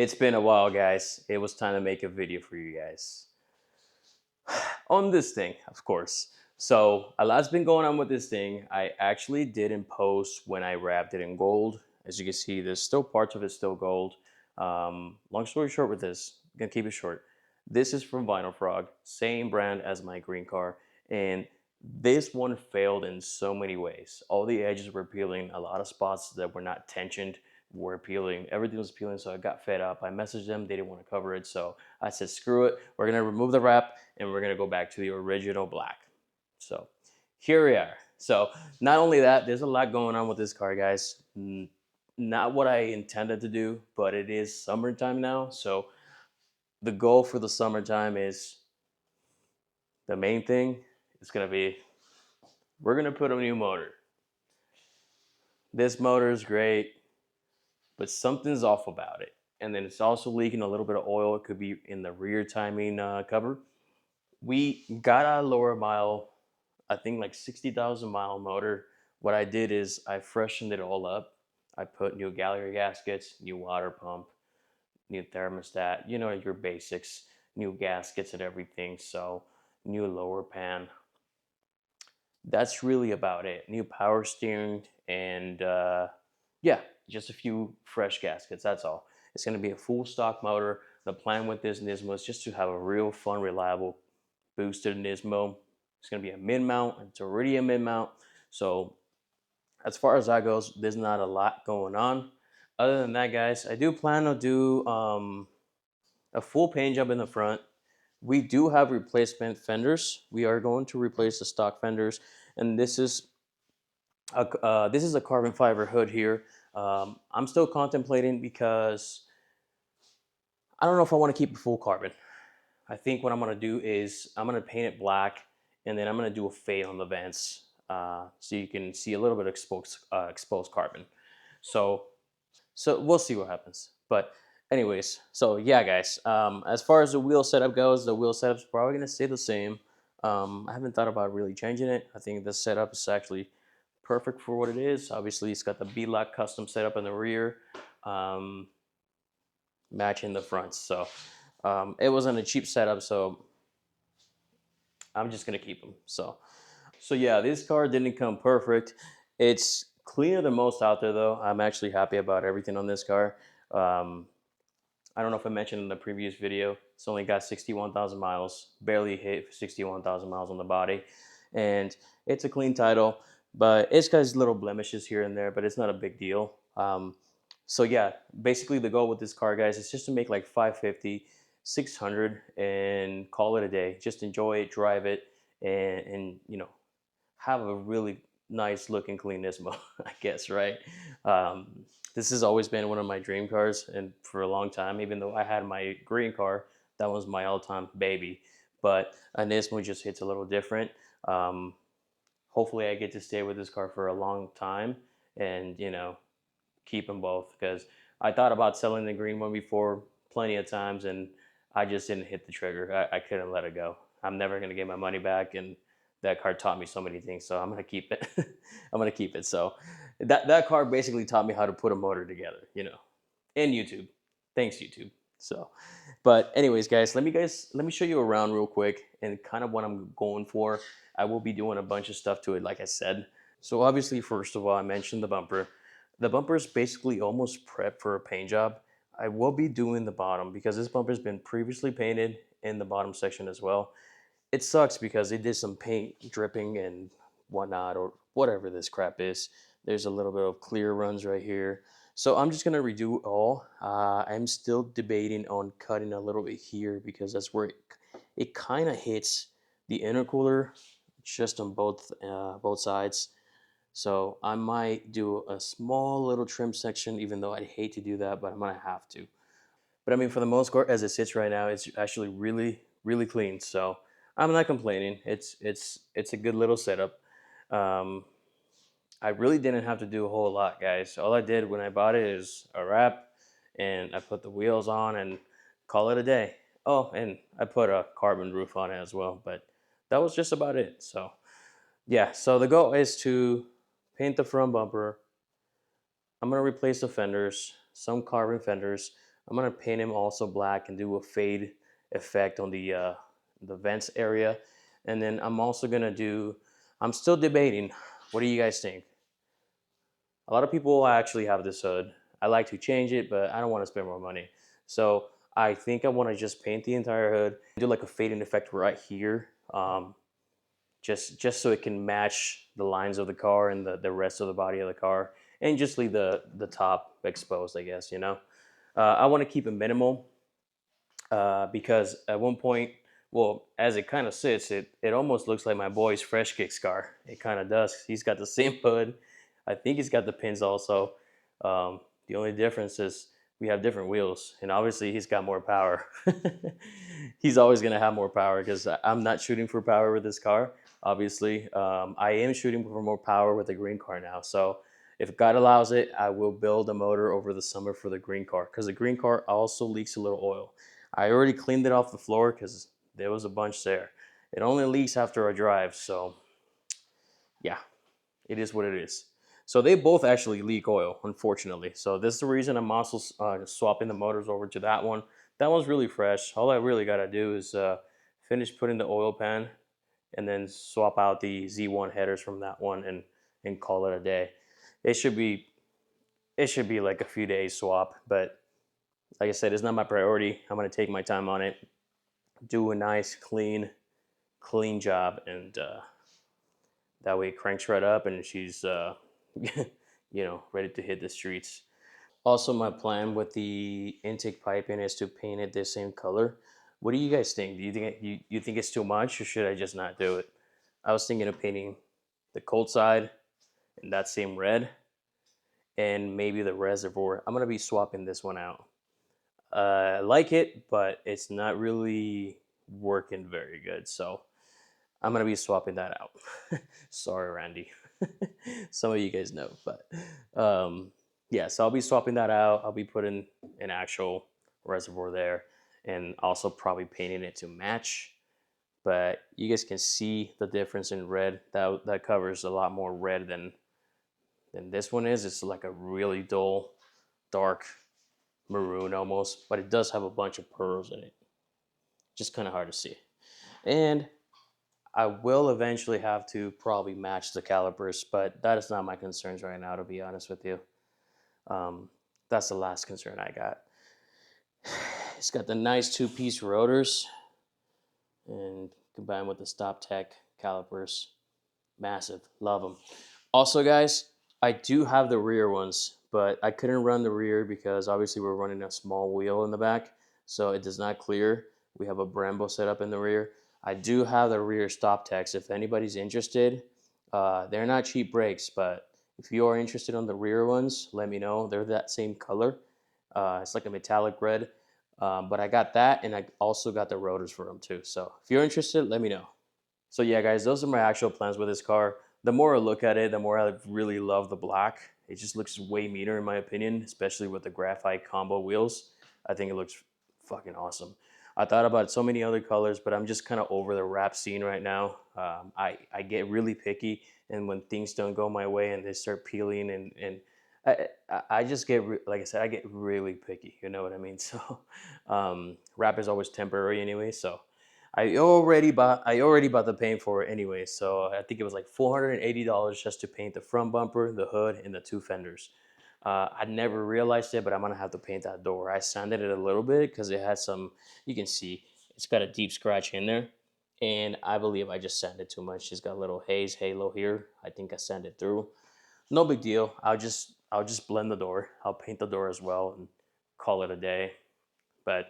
It's been a while, guys. It was time to make a video for you guys on this thing, of course. So a lot's been going on with this thing. I actually didn't post when I wrapped it in gold. As you can see, there's still parts of it still gold. Long story short with this, I'm gonna keep it short. This is from Vinyl Frog, same brand as my green car, and this one failed in so many ways. All the edges were peeling, a lot of spots that were not tensioned were peeling. Everything was peeling, so I got fed up. I messaged them, they didn't want to cover it, so I said, screw it. We're gonna remove the wrap and we're gonna go back to the original black. So here we are. So not only that, there's a lot going on with this car, guys. Not what I intended to do, but it is summertime now. So the goal for the summertime is the main thing is gonna be we're gonna put a new motor. This motor is great, but something's off about it. And then it's also leaking a little bit of oil. It could be in the rear timing cover. We got a lower mile, I think like 60,000 mile motor. What I did is I freshened it all up. I put new gallery gaskets, new water pump, new thermostat, you know, your basics, new gaskets and everything. So new lower pan. That's really about it. New power steering and yeah, just a few fresh gaskets. That's all. It's going to be a full stock motor. The plan with this Nismo is just to have a real fun, reliable boosted Nismo. It's going to be a mid mount. It's already a mid mount. So as far as that goes, there's not a lot going on. Other than that, guys, I do plan to do a full paint job in the front. We do have replacement fenders. We are going to replace the stock fenders, and this is a carbon fiber hood here. I'm still contemplating because I don't know if I want to keep it full carbon. I think what I'm gonna do is I'm gonna paint it black, and then I'm gonna do a fade on the vents, so you can see a little bit of exposed carbon. So so we'll see what happens. But anyways, so yeah, guys. As far as the wheel setup goes, the wheel setup's probably gonna stay the same. I haven't thought about really changing it. I think the setup is actually perfect for what it is. Obviously, it's got the B-Lock custom setup in the rear, um, matching the front. So it wasn't a cheap setup, so I'm just gonna keep them. So yeah, this car didn't come perfect. It's cleaner than most out there, though. I'm actually happy about everything on this car. Um, I don't know if I mentioned in the previous video, it's only got 61,000 miles, barely hit 61,000 miles on the body. And it's a clean title, but it's got little blemishes here and there, but it's not a big deal. So yeah, basically the goal with this car, guys, is just to make like 550, 600 and call it a day. Just enjoy it, drive it, and you know, have a really nice looking clean Nismo, I guess, right? Um, this has always been one of my dream cars, and for a long time, even though I had my green car, that was my all-time baby. But a Nismo just hits a little different. Um, Hopefully, I get to stay with this car for a long time, and you know, keep them both because I thought about selling the green one before plenty of times, and I just didn't hit the trigger. I couldn't let it go. I'm never gonna get my money back, and that car taught me so many things, so I'm gonna keep it. I'm gonna keep it. So that car basically taught me how to put a motor together, you know, and YouTube. Thanks, YouTube. So, but anyways, let me show you around real quick and kind of what I'm going for. I will be doing a bunch of stuff to it, like I said. So obviously, first of all, I mentioned the bumper. The bumper is basically almost prepped for a paint job. I will be doing the bottom because this bumper has been previously painted in the bottom section as well. It sucks because it did some paint dripping and whatnot, or whatever this crap is. There's a little bit of clear runs right here. So I'm just gonna redo all. I'm still debating on cutting a little bit here because that's where it kind of hits the intercooler just on both sides. So I might do a small little trim section, even though I'd hate to do that, but I'm gonna have to. But I mean, for the most part, as it sits right now, it's actually really, really clean. So I'm not complaining. It's a good little setup. Um, I really didn't have to do a whole lot, guys. All I did when I bought it is a wrap, and I put the wheels on and call it a day. Oh, and I put a carbon roof on it as well. But that was just about it. So yeah. So the goal is to paint the front bumper. I'm gonna replace the fenders, some carbon fenders. I'm gonna paint him also black and do a fade effect on the vents area, and then I'm also gonna do. I'm still debating. What do you guys think? A lot of people actually have this hood. I like to change it, but I don't want to spend more money. So I think I want to just paint the entire hood, do like a fading effect right here, just so it can match the lines of the car and the rest of the body of the car, and just leave the top exposed, I guess. I want to keep it minimal because at one point, well, as it kind of sits, it almost looks like my boy's Fresh Kicks car. It kind of does. He's got the same hood. I think he's got the pins also. The only difference is we have different wheels, and obviously he's got more power. He's always gonna have more power because I'm not shooting for power with this car. Obviously, I am shooting for more power with the green car now. So if God allows it, I will build a motor over the summer for the green car because the green car also leaks a little oil. I already cleaned it off the floor because there was a bunch there. It only leaks after a drive, so yeah, it is what it is. So they both actually leak oil, unfortunately. So this is the reason I'm also swapping the motors over to that one. That one's really fresh. All I really gotta do is finish putting the oil pan and then swap out the Z1 headers from that one and call it a day. It should be it should be like a few days swap, but like I said, it's not my priority. I'm gonna take my time on it, do a nice clean job, and that way it cranks right up and she's ready to hit the streets. Also, my plan with the intake piping is to paint it the same color. What do you guys think? Do you think it's too much, or should I just not do it? I was thinking of painting the cold side in that same red, and maybe the reservoir. I'm gonna be swapping this one out. I like it, but it's not really working very good. So I'm gonna be swapping that out. Sorry, Randy. Some of you guys know, but yeah. So I'll be swapping that out. I'll be putting an actual reservoir there, and also probably painting it to match. But you guys can see the difference in red. That covers a lot more red than this one is. It's like a really dull, dark maroon almost, but it does have a bunch of pearls in it. Just kind of hard to see. And I will eventually have to probably match the calipers, but that is not my concerns right now, to be honest with you. Um, that's the last concern I got. It's got the nice two-piece rotors and combined with the Stop Tech calipers. Massive. Love them. Also, guys, I do have the rear ones, but I couldn't run the rear because obviously we're running a small wheel in the back, so it does not clear. We have a Brembo set up in the rear. I do have the rear stop techs. If anybody's interested, they're not cheap brakes, but if you are interested on the rear ones, let me know. They're that same color. It's like a metallic red, but I got that, and I also got the rotors for them too. So if you're interested, let me know. So yeah, guys, those are my actual plans with this car. The more I look at it, the more I really love the black. It just looks way meaner in my opinion, especially with the graphite combo wheels. I think it looks fucking awesome. I thought about so many other colors, but I'm just kind of over the wrap scene right now. I get really picky, and when things don't go my way and they start peeling and I just get like I said, I get really picky. You know what I mean? So wrap is always temporary anyway. So I already bought the paint for it anyway, so I think it was like $480 just to paint the front bumper, the hood, and the two fenders. I never realized it, but I'm gonna have to paint that door. I sanded it a little bit because it had some. You can see it's got a deep scratch in there, and I believe I just sanded too much. It's got a little haze halo here. I think I sanded through. No big deal. I'll just blend the door. I'll paint the door as well and call it a day. But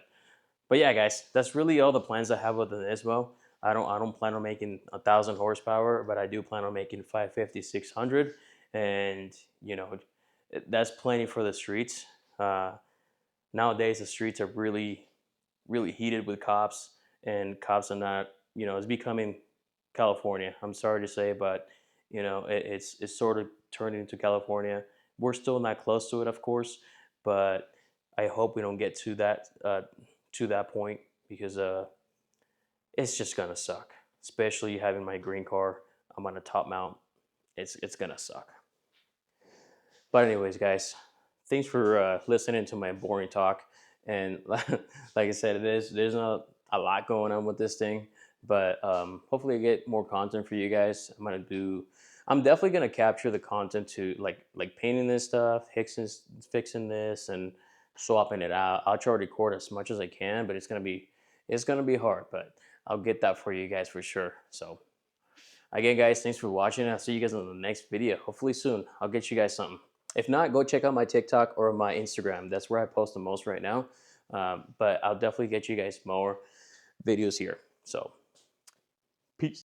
yeah, guys, that's really all the plans I have with the Nismo. I don't plan on making 1,000 horsepower, but I do plan on making 550, 600, and that's plenty for the streets. Uh, Nowadays, the streets are really heated with cops, and cops are not. It's becoming California. I'm sorry to say, but it's sort of turning into California. We're still not close to it, of course, but I hope we don't get to that point because it's just gonna suck. Especially having my green car. I'm on a top mount. It's gonna suck. But anyways, guys, thanks for listening to my boring talk. And like I said, there's not a lot going on with this thing, but hopefully I get more content for you guys. I'm definitely gonna capture the content to like painting this stuff, fixing this, and swapping it out. I'll try to record as much as I can, but it's gonna be hard, but I'll get that for you guys for sure. So again, guys, thanks for watching. I'll see you guys in the next video. Hopefully soon. I'll get you guys something. If not, go check out my TikTok or my Instagram. That's where I post the most right now. But I'll definitely get you guys more videos here. So, peace.